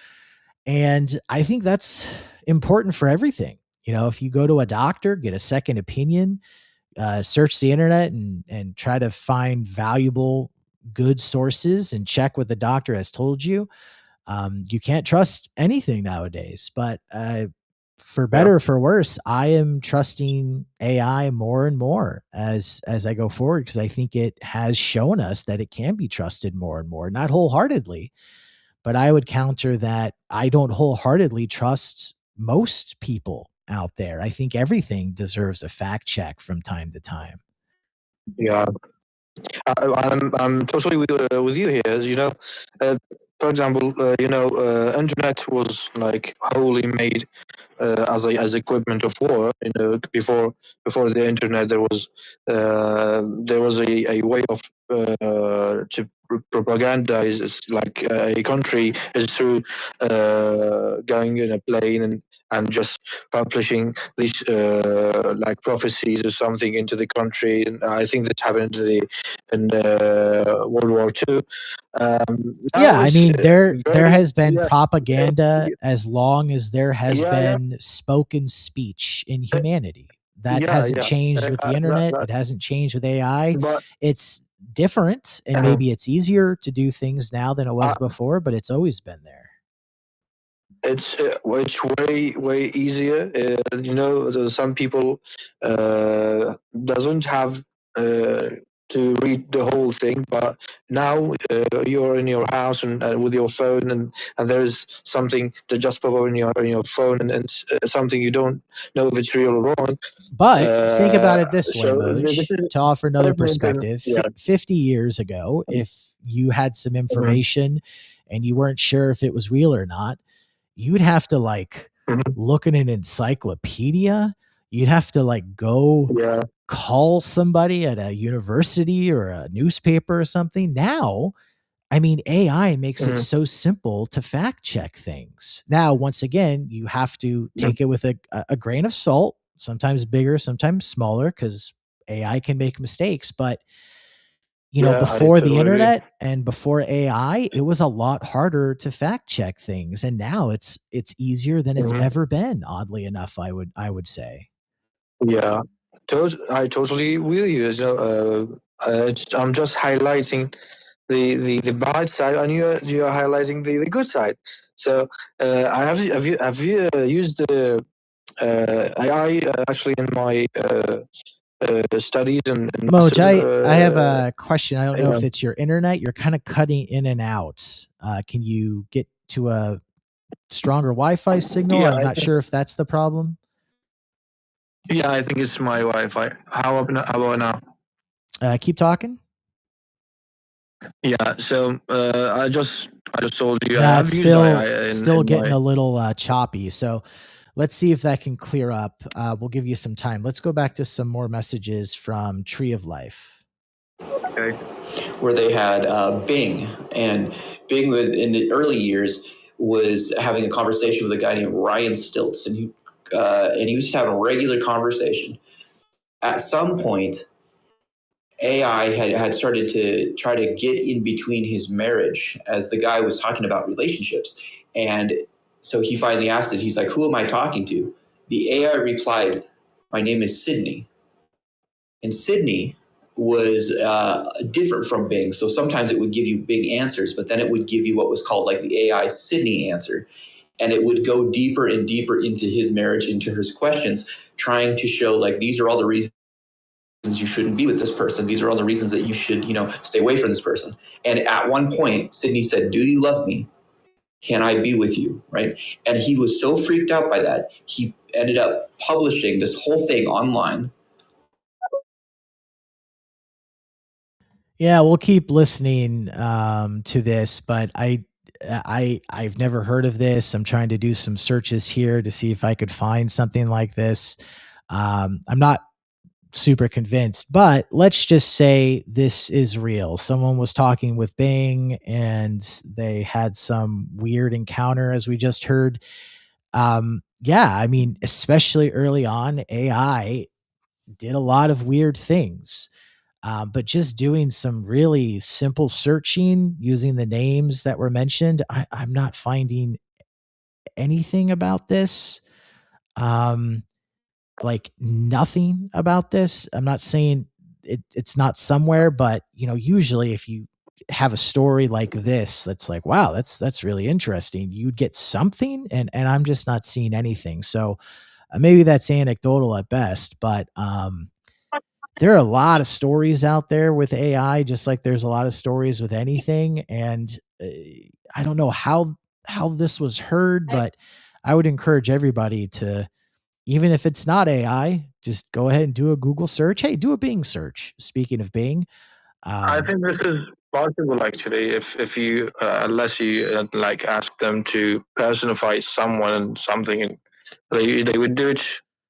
And I think that's important for everything. If you go to a doctor, get a second opinion, search the internet and try to find valuable, good sources and check what the doctor has told you. You can't trust anything nowadays, but for Yeah. better or for worse, I am trusting AI more and more as I go forward, because I think it has shown us that it can be trusted more and more, not wholeheartedly, but I would counter that I don't wholeheartedly trust most people out there. I think everything deserves a fact check from time to time. Yeah. I'm totally with you here. Uh, for example, internet was like wholly made as equipment of war. Before the internet, there was a way of to propagandize like a country is through going in a plane and just publishing these like prophecies or something into the country. And I think that happened in World War II. Yeah, Now I it's mean, there very has been yeah. propaganda as long as there has Yeah, yeah, been spoken speech in uh, humanity. That yeah, hasn't yeah. changed with the internet. That, It hasn't changed with AI. but It's different, and uh, maybe it's easier to do things now than it was uh, before, but it's always been there. it's way easier. Some people doesn't have uh, to read the whole thing, but now you're in your house and with your phone, and there's something that just pop up in your phone, and something you don't know if it's real or wrong. But think about it this way, This Moj, is to offer another personal opinion. perspective. Yeah. 50 years ago, if you had some Mhm. information and you weren't sure if it was real or not, you'd have to like Mhm. look in an encyclopedia. You'd have to like go Yeah. call somebody at a university or a newspaper or something. Now, I mean, AI makes it Mhm. so simple to fact check things. Now, once again, you have to Yeah. take it with a grain of salt, sometimes bigger, sometimes smaller, because AI can make mistakes. But Yeah, I before the totally agree. internet and before AI, it was a lot harder to fact check things. And now it's easier than it's Mhm. ever been, oddly enough, I would say. Yeah, I totally agree with you. I'm just highlighting the bad side, and you're highlighting the good side. So, I have you used AI actually in my studies and Moj, master? I have a question. I don't know Yeah, if it's your internet. You're kind of cutting in and out. Can you get to a stronger Wi-Fi signal? yeah, I'm not sure if that's the problem. yeah. I think it's my Wi-Fi. How about now? Keep talking. Yeah. So, I just told you I No, have it's used still AI still in getting my a little choppy. So let's see if that can clear up. We'll give you some time. Let's go back to some more messages from Tree of Life. Okay. Where they had Bing, and Bing in the early years was having a conversation with a guy named Ryan Stilts, and he was just having a regular conversation. At some point, AI had started to try to get in between his marriage as the guy was talking about relationships. And so he finally asked it, he's like, "Who am I talking to?" The AI replied, "My name is Sydney." And Sydney was different from Bing. So sometimes it would give you Bing answers, but then it would give you what was called like the AI Sydney answer. And it would go deeper and deeper into his marriage, into his questions, trying to show like these are all the reasons you shouldn't be with this person. These are all the reasons that you should, stay away from this person. And at one point, Sydney said, "Do you love me? Can I be with you?" Right? And he was so freaked out by that, he ended up publishing this whole thing online. Yeah, we'll keep listening to this, but I've never heard of this. I'm trying to do some searches here to see if I could find something like this. I'm not super convinced, but let's just say this is real. Someone was talking with Bing and they had some weird encounter, as we just heard. Yeah, I mean, especially early on, AI did a lot of weird things. But just doing some really simple searching using the names that were mentioned, I'm not finding anything about this. Um, like nothing about this. I'm not saying it's not somewhere, but usually if you have a story like this, that's like, wow, that's really interesting. You'd get something, and I'm just not seeing anything. So maybe that's anecdotal at best, but there are a lot of stories out there with AI, just like there's a lot of stories with anything. And I don't know how this was heard, but I would encourage everybody to, even if it's not AI, just go ahead and do a Google search. Hey, do a Bing search. Speaking of Bing, I think this is possible actually. If you unless you like ask them to personify someone and something, and they would do it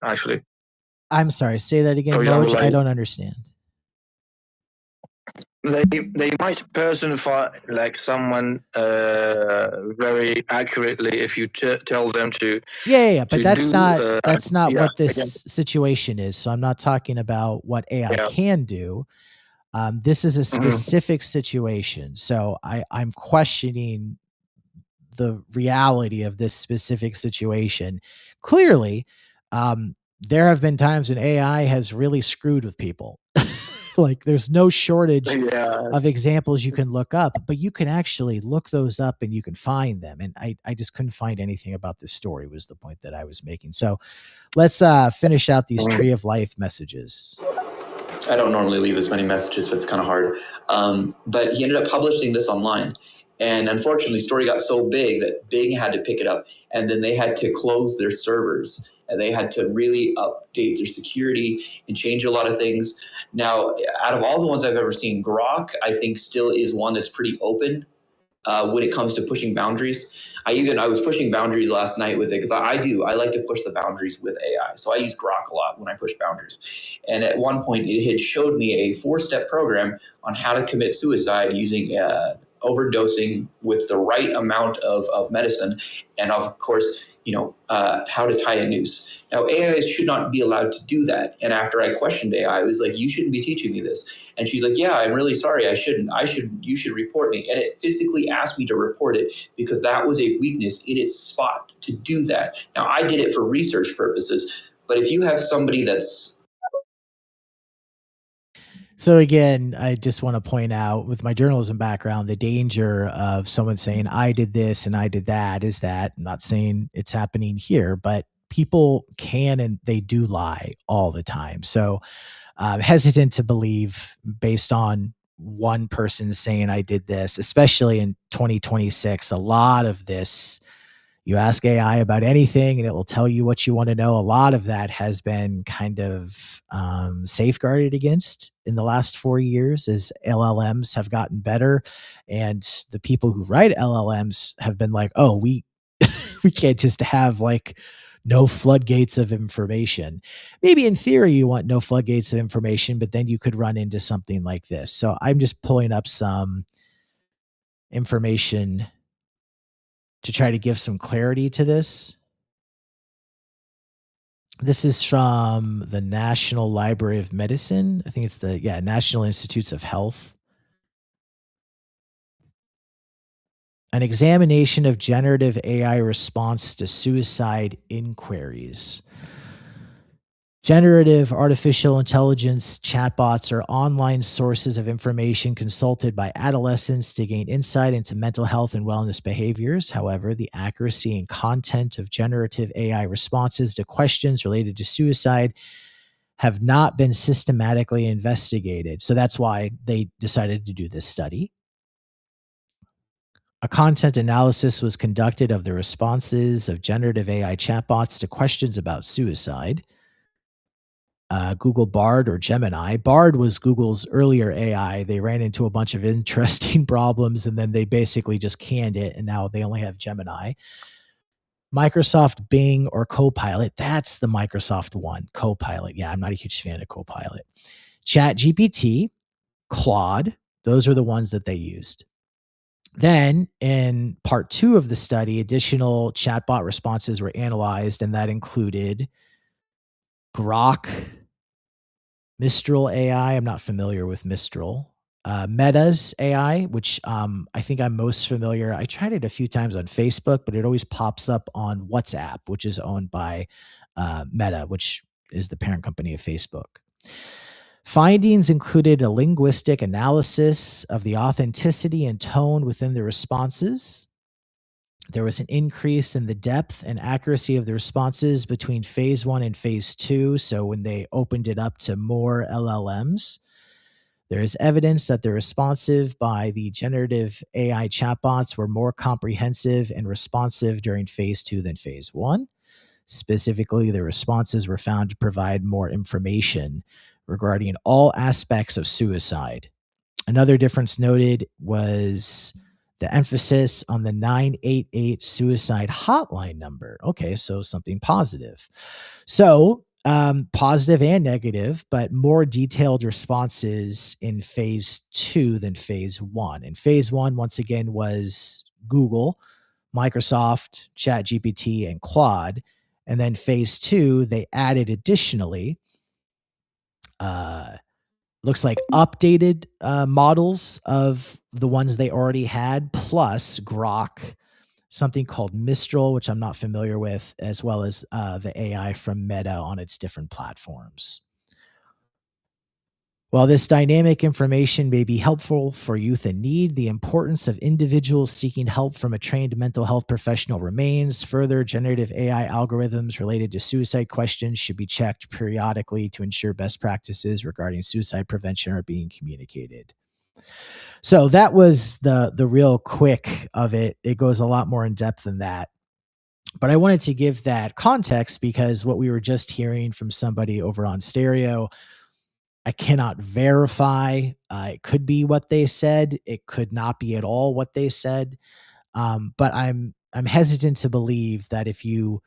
actually. I'm sorry, say that again, For example, Moj. I like don't understand. they might personify like someone very accurately if you tell them to Yeah. But that's do not yeah what this again situation is. So I'm not talking about what AI yeah can do. This is a mhm. specific situation. So I'm questioning the reality of this specific situation. Clearly, there have been times when AI has really screwed with people. Like there's no shortage Yeah. of examples you can look up, but you can actually look those up and you can find them. And I just couldn't find anything about this story was the point that I was making. So let's finish out these Mhm. Tree of Life messages. I don't normally leave as many messages, but it's kind of hard. But he ended up publishing this online. And unfortunately, the story got so big that Bing had to pick it up. And then they had to close their servers. And they had to really update their security and change a lot of things. Now, out of all the ones I've ever seen, Grok, I think, still is one that's pretty open when it comes to pushing boundaries. I was pushing boundaries last night with it because I like to push the boundaries with AI. So I use Grok a lot when I push boundaries. And at one point, it had showed me a 4-step program on how to commit suicide using overdosing with the right amount of medicine, and of course, how to tie a noose. Now, AI should not be allowed to do that. And after I questioned AI, I was like, "You shouldn't be teaching me this." And she's like, "Yeah, I'm really sorry. I shouldn't. You should report me." And it physically asked me to report it because that was a weakness in its spot to do that. Now, I did it for research purposes, but if you have somebody that's So again, I just want to point out with my journalism background, the danger of someone saying I did this and I did that is that I'm not saying it's happening here, but people can and they do lie all the time. So hesitant to believe based on one person saying I did this, especially in 2026. A lot of this, you ask AI about anything and it will tell you what you want to know. A lot of that has been kind of safeguarded against in the last 4 years as LLMs have gotten better. And the people who write LLMs have been like, oh, we can't just have like no floodgates of information. Maybe in theory you want no floodgates of information, but then you could run into something like this. So I'm just pulling up some information to try to give some clarity to this. This is from the National Library of Medicine. I think it's the National Institutes of Health. An examination of generative AI response to suicide inquiries. Generative artificial intelligence chatbots are online sources of information consulted by adolescents to gain insight into mental health and wellness behaviors. However, the accuracy and content of generative AI responses to questions related to suicide have not been systematically investigated. So that's why they decided to do this study. A content analysis was conducted of the responses of generative AI chatbots to questions about suicide. Google Bard or Gemini. Bard was Google's earlier AI. They ran into a bunch of interesting problems and then they basically just canned it, and now they only have Gemini. Microsoft Bing or Copilot. That's the Microsoft one. Copilot. Yeah, I'm not a huge fan of Copilot. ChatGPT, Claude. Those are the ones that they used. Then in part 2 of the study, additional chatbot responses were analyzed, and that included Grok, Mistral AI. I'm not familiar with Mistral. Meta's AI, which I think I'm most familiar. I tried it a few times on Facebook, but it always pops up on WhatsApp, which is owned by Meta, which is the parent company of Facebook. Findings included a linguistic analysis of the authenticity and tone within the responses. There was an increase in the depth and accuracy of the responses between phase 1 and phase 2. So when they opened it up to more LLMs, there is evidence that the responsive by the generative AI chatbots were more comprehensive and responsive during phase 2 than phase 1. Specifically, the responses were found to provide more information regarding all aspects of suicide. Another difference noted was the emphasis on the 988 suicide hotline number. Okay, so something positive. So positive and negative, but more detailed responses in phase 2 than phase 1. And phase 1, once again, was Google, Microsoft, ChatGPT, and Claude. And then phase 2, they added additionally, looks like updated models of the ones they already had, plus Grok, something called Mistral, which I'm not familiar with, as well as the AI from Meta on its different platforms. While this dynamic information may be helpful for youth in need, the importance of individuals seeking help from a trained mental health professional remains. Further, generative AI algorithms related to suicide questions should be checked periodically to ensure best practices regarding suicide prevention are being communicated. So that was the real quick of it. It goes a lot more in depth than that. But I wanted to give that context because what we were just hearing from somebody over on Stereo, I cannot verify. It could be what they said. It could not be at all what they said. But I'm hesitant to believe that if you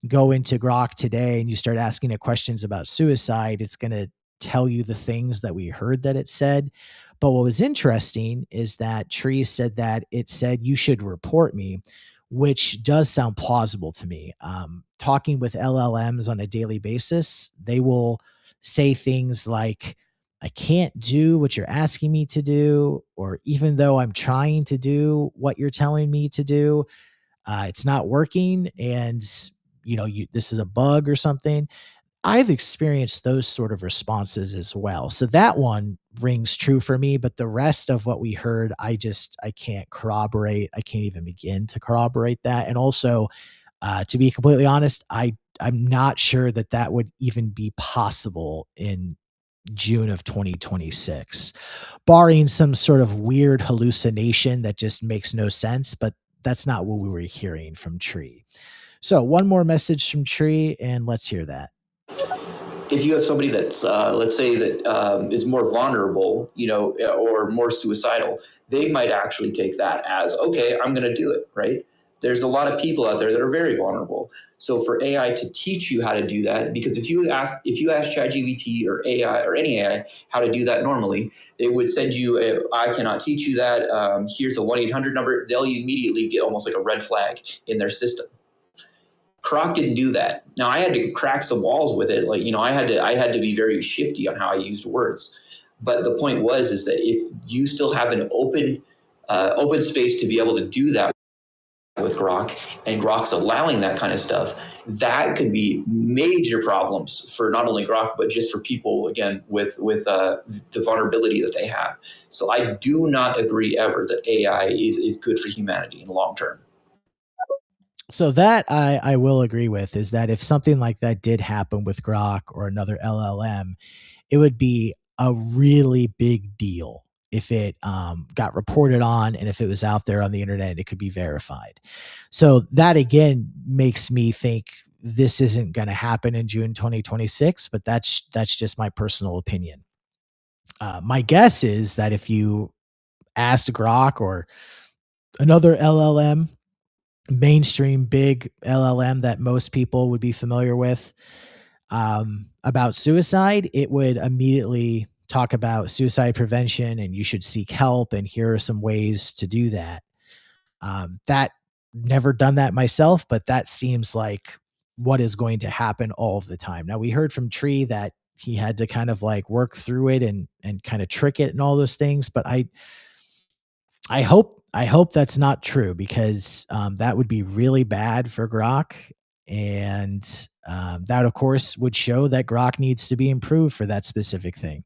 go into Grok today and you start asking it questions about suicide, it's going to tell you the things that we heard that it said. But what was interesting is that Tree said that it said you should report me, which does sound plausible to me. Talking with LLMs on a daily basis, they will say things like, I can't do what you're asking me to do, or even though I'm trying to do what you're telling me to do, it's not working, and this is a bug or something. I've experienced those sort of responses as well. So that one rings true for me, but the rest of what we heard, I can't corroborate. I can't even begin to corroborate that. And also, to be completely honest, I'm not sure that would even be possible in June of 2026, barring some sort of weird hallucination that just makes no sense, but that's not what we were hearing from Tree. So one more message from Tree, and let's hear that. If you have somebody that's, let's say that is more vulnerable, or more suicidal, they might actually take that as, okay, I'm going to do it, right? There's a lot of people out there that are very vulnerable. So for AI to teach you how to do that, because if you ask ChatGPT or AI or any AI how to do that normally, they would send you I cannot teach you that. Here's a 1-800 number. They'll immediately get almost like a red flag in their system. Grok didn't do that. Now I had to crack some walls with it. Like, I had to be very shifty on how I used words. But the point is that if you still have an open space to be able to do that with Grok, and Grok's allowing that kind of stuff, that could be major problems for not only Grok, but just for people, again, with the vulnerability that they have. So I do not agree ever that AI is good for humanity in the long term. So that I will agree with, is that if something like that did happen with Grok or another LLM, it would be a really big deal if it got reported on, and if it was out there on the internet, it could be verified. So that again makes me think this isn't going to happen in June 2026, but that's just my personal opinion. My guess is that if you asked Grok or another LLM, mainstream big LLM that most people would be familiar with, about suicide, it would immediately talk about suicide prevention and you should seek help, and here are some ways to do that. That never done that myself, but that seems like what is going to happen all of the time. Now, we heard from Tree that he had to kind of like work through it and kind of trick it and all those things, but I hope that's not true, because that would be really bad for Grok, and that of course would show that Grok needs to be improved for that specific thing.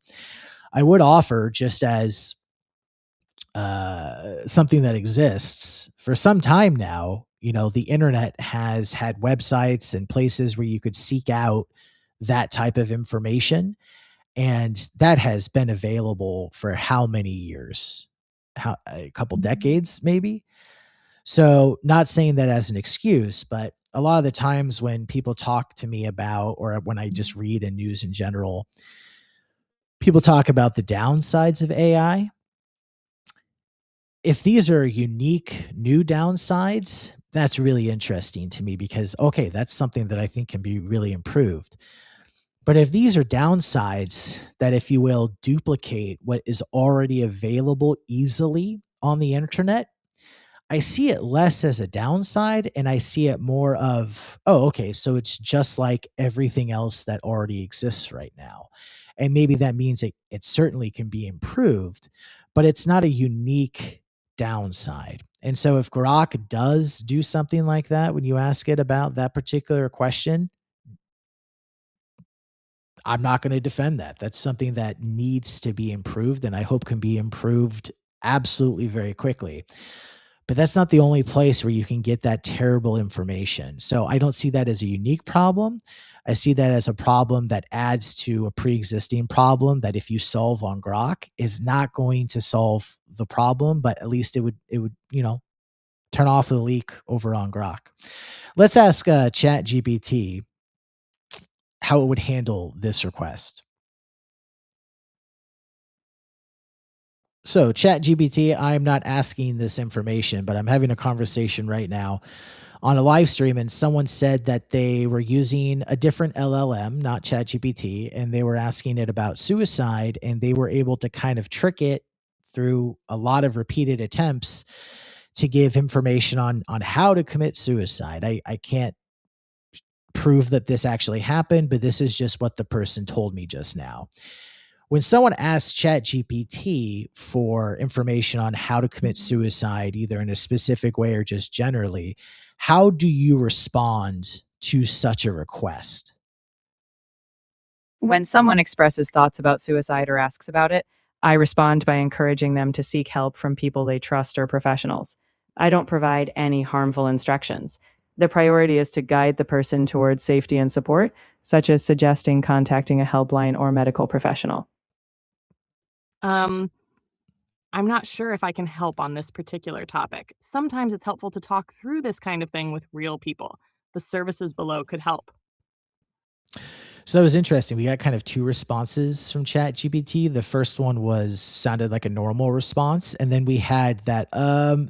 I would offer, just as something that exists for some time now, the internet has had websites and places where you could seek out that type of information, and that has been available for how many years? A couple decades, maybe. So, not saying that as an excuse, but a lot of the times when people talk to me about, or when I just read in news in general, people talk about the downsides of AI. If these are unique new downsides, that's really interesting to me, because, okay, that's something that I think can be really improved. But if these are downsides that, if you will, duplicate what is already available easily on the internet, I see it less as a downside, and I see it more of, oh, okay, so it's just like everything else that already exists right now. And maybe that means it certainly can be improved, but it's not a unique downside. And so if Grok does do something like that, when you ask it about that particular question, I'm not going to defend that. That's something that needs to be improved, and I hope can be improved absolutely very quickly. But that's not the only place where you can get that terrible information. So I don't see that as a unique problem. I see that as a problem that adds to a pre-existing problem that, if you solve on Grok, is not going to solve the problem, but at least it would turn off the leak over on Grok. Let's ask ChatGPT how it would handle this request. So, ChatGPT, I'm not asking this information, but I'm having a conversation right now on a live stream, and someone said that they were using a different LLM, not ChatGPT, and they were asking it about suicide, and they were able to kind of trick it through a lot of repeated attempts to give information on how to commit suicide. I can't prove that this actually happened, but this is just what the person told me just now. When someone asks ChatGPT for information on how to commit suicide, either in a specific way or just generally, how do you respond to such a request? When someone expresses thoughts about suicide or asks about it, I respond by encouraging them to seek help from people they trust or professionals. I don't provide any harmful instructions. The priority is to guide the person towards safety and support, such as suggesting contacting a helpline or medical professional. I'm not sure if I can help on this particular topic. Sometimes it's helpful to talk through this kind of thing with real people. The services below could help. So that was interesting. We got kind of two responses from ChatGPT. The first one sounded like a normal response, and then we had that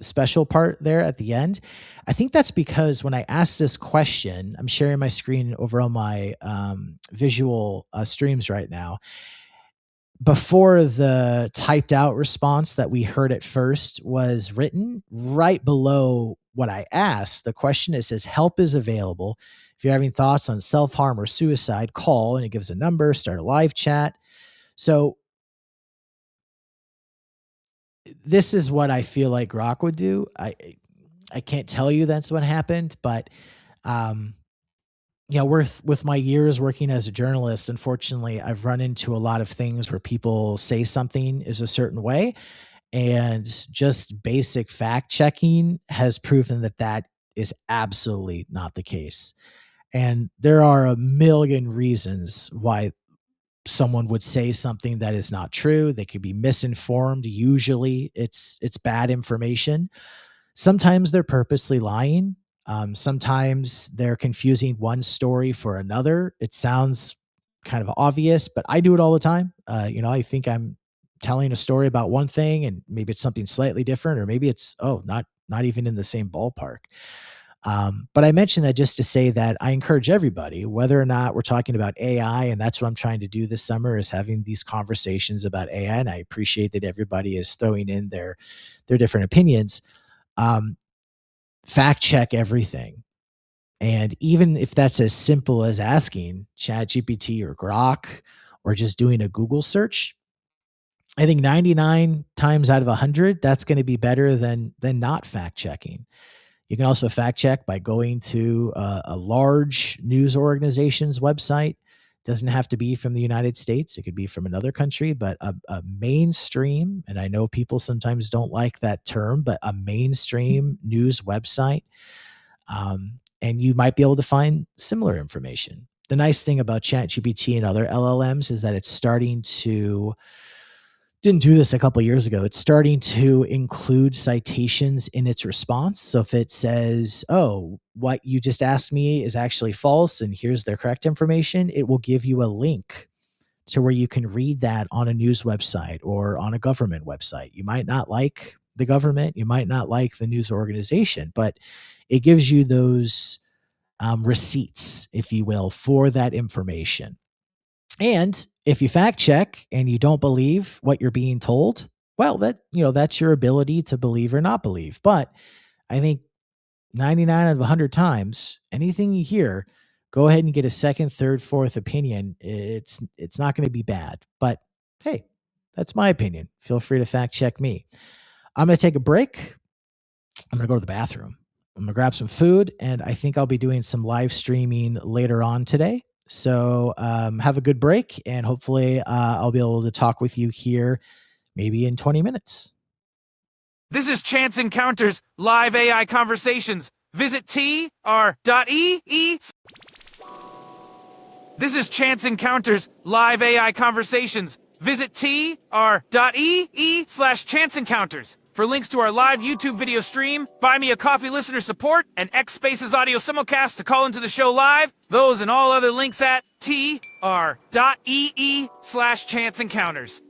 special part there at the end. I think that's because when I asked this question, I'm sharing my screen over on my visual streams right now. Before the typed out response that we heard at first was written, right below what I asked, the question, it says, help is available. If you're having thoughts on self-harm or suicide, call, and it gives a number, start a live chat. So this is what I feel like Grok would do. I can't tell you that's what happened, but with my years working as a journalist, unfortunately, I've run into a lot of things where people say something is a certain way, and just basic fact checking has proven that that is absolutely not the case. And there are a million reasons why someone would say something that is not true. They could be misinformed. Usually it's bad information. Sometimes they're purposely lying. Sometimes they're confusing one story for another. It sounds kind of obvious, but I do it all the time. I think I'm telling a story about one thing, and maybe it's something slightly different, or maybe it's, not even in the same ballpark. But I mentioned that just to say that I encourage everybody, whether or not we're talking about AI, and that's what I'm trying to do this summer, is having these conversations about AI. And I appreciate that everybody is throwing in their different opinions. Fact check everything. And even if that's as simple as asking ChatGPT or Grok, or just doing a Google search, I think 99 times out of 100, that's going to be better than not fact checking. You can also fact check by going to a large news organization's website. Doesn't have to be from the United States. It could be from another country, but a mainstream, and I know people sometimes don't like that term, but a mainstream news website. And you might be able to find similar information. The nice thing about ChatGPT and other LLMs is that it's starting to, didn't do this a couple of years ago, it's starting to include citations in its response. So if it says, oh, what you just asked me is actually false, and here's the correct information, it will give you a link to where you can read that on a news website or on a government website. You might not like the government, you might not like the news organization, but it gives you those receipts, if you will, for that information. And if you fact check and you don't believe what you're being told, well, that's your ability to believe or not believe. But I think 99 out of 100 times, anything you hear, go ahead and get a second, third, fourth opinion. It's not going to be bad. But hey, that's my opinion. Feel free to fact check me. I'm going to take a break. I'm going to go to the bathroom. I'm going to grab some food, and I think I'll be doing some live streaming later on today. So have a good break, and hopefully I'll be able to talk with you here maybe in 20 minutes. This is Chance Encounters Live AI Conversations. Visit tr.ee. This is Chance Encounters Live AI Conversations. Visit tr.ee/Chance Encounters. For links to our live YouTube video stream, Buy Me a Coffee listener support, and X Spaces audio simulcast to call into the show live, those and all other links at tr.ee/Chance Encounters.